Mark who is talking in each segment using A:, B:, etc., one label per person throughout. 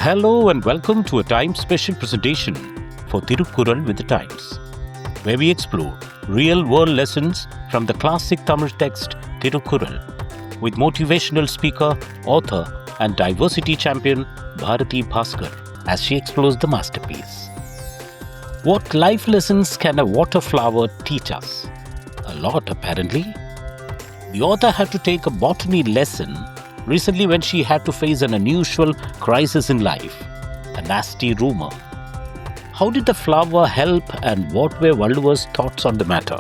A: Hello and welcome to a time special presentation for Thirukkural with the Times, where we explore real-world lessons from the classic Tamil text Thirukkural with motivational speaker, author and diversity champion Bharathi Baskar as she explores the masterpiece. What life lessons can a water flower teach us? A lot, apparently. The author had to take a botany lesson recently when she had to face an unusual crisis in life, a nasty rumor. How did the flower help and what were Thiruvalluvar's thoughts on the matter?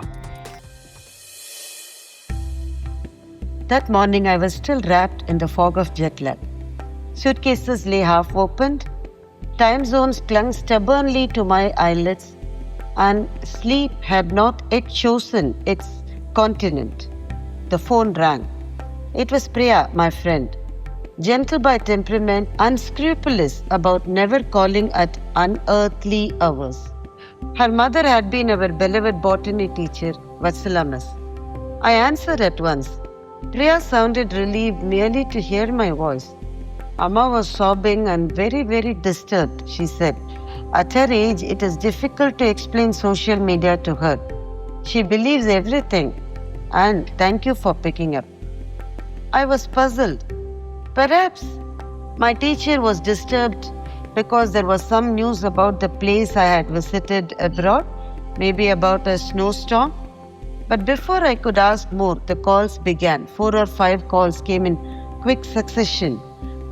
B: That morning I was still wrapped in the fog of jet lag. Suitcases lay half opened, time zones clung stubbornly to my eyelids, and sleep had not yet chosen its continent. The phone rang. It was Priya, my friend. Gentle by temperament, unscrupulous about never calling at unearthly hours. Her mother had been our beloved botany teacher, Vatsala Miss. I answered at once. Priya sounded relieved merely to hear my voice. Amma was sobbing and very disturbed, she said. At her age, it is difficult to explain social media to her. She believes everything. And thank you for picking up. I was puzzled. Perhaps my teacher was disturbed because there was some news about the place I had visited abroad, maybe about a snowstorm. But before I could ask more, the calls began. 4 or 5 calls came in quick succession.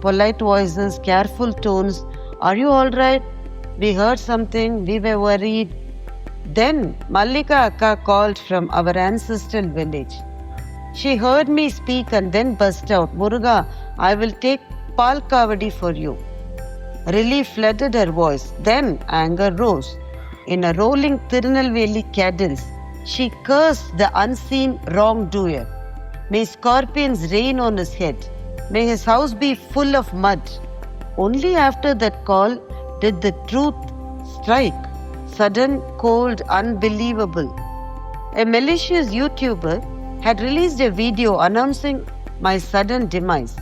B: Polite voices, careful tones. Are you all right? We heard something. We were worried. Then Mallika Akka called from our ancestral village. She heard me speak and then burst out, Muruga, I will take Pal Kavadi for you. Relief flooded her voice. Then anger rose. In a rolling Tirunelveli cadence, she cursed the unseen wrongdoer. May scorpions rain on his head. May his house be full of mud. Only after that call did the truth strike. Sudden, cold, unbelievable. A malicious YouTuber had released a video announcing my sudden demise.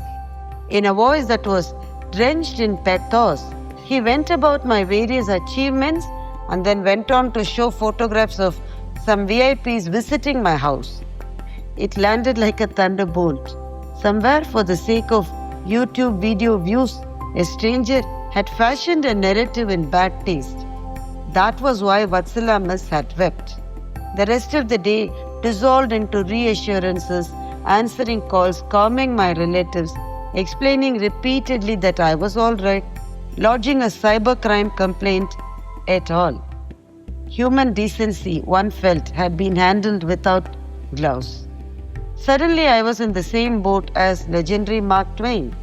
B: In a voice that was drenched in pathos, he went about my various achievements and then went on to show photographs of some VIPs visiting my house. It landed like a thunderbolt. Somewhere for the sake of YouTube video views, a stranger had fashioned a narrative in bad taste. That was why Vatsala Miss had wept. The rest of the day dissolved into reassurances, answering calls, calming my relatives, explaining repeatedly that I was all right, lodging a cybercrime complaint et al. Human decency, one felt, had been handled without gloves. Suddenly I was in the same boat as legendary Mark Twain.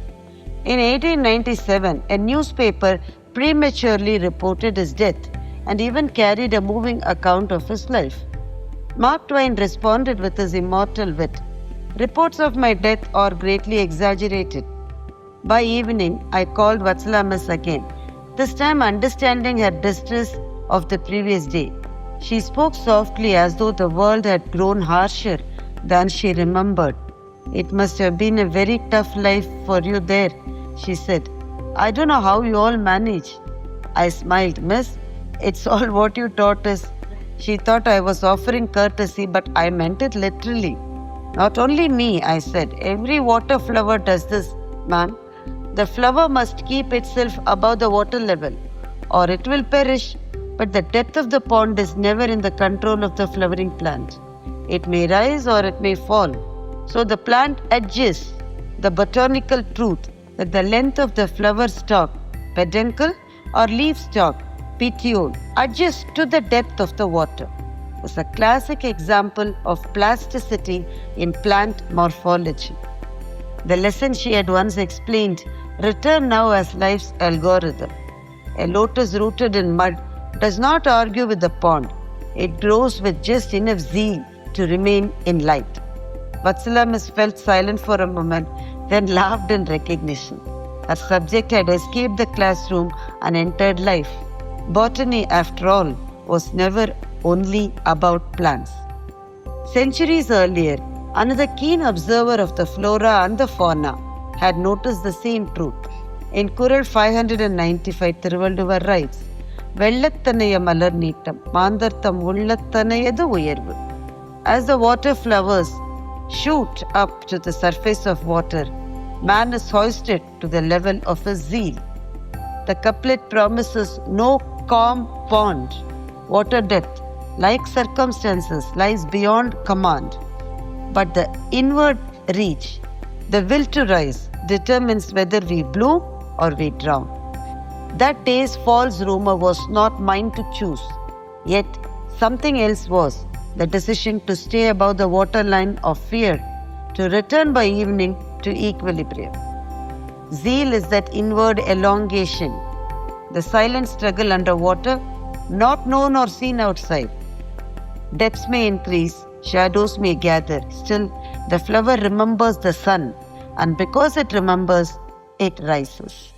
B: In 1897, a newspaper prematurely reported his death and even carried a moving account of his life. Mark Twain responded with his immortal wit. Reports of my death are greatly exaggerated. By evening, I called Vatsala Miss again, this time understanding her distress of the previous day. She spoke softly as though the world had grown harsher than she remembered. It must have been a very tough life for you there, she said. I don't know how you all manage. I smiled. Miss, it's all what you taught us. She thought I was offering courtesy, but I meant it literally. Not only me, I said. Every water flower does this, ma'am. The flower must keep itself above the water level, or it will perish. But the depth of the pond is never in the control of the flowering plant. It may rise or it may fall. So the plant adjusts the botanical truth that the length of the flower stalk, peduncle, or leaf stalk, petiole, adjusts to the depth of the water. It's a classic example of plasticity in plant morphology. The lesson she had once explained returned now as life's algorithm. A lotus rooted in mud does not argue with the pond. It grows with just enough zeal to remain in light. Vatsala Miss felt silent for a moment, then laughed in recognition. Her subject had escaped the classroom and entered life. Botany, after all, was never only about plants. Centuries earlier, another keen observer of the flora and the fauna had noticed the same truth. In Kural 595, Thiruvalluvar writes, Vellath Malarneettam, Maandhartham Ullath Uyarvu. As the water flowers shoot up to the surface of water, man is hoisted to the level of his zeal. The couplet promises no calm pond. Water depth, like circumstances, lies beyond command. But the inward reach, the will to rise, determines whether we bloom or we drown. That day's false rumor was not mine to choose, yet something else was, the decision to stay above the waterline of fear, to return by evening to equilibrium. Zeal is that inward elongation, the silent struggle underwater, not known or seen outside. Depths may increase, shadows may gather, still the flower remembers the sun, and because it remembers, it rises.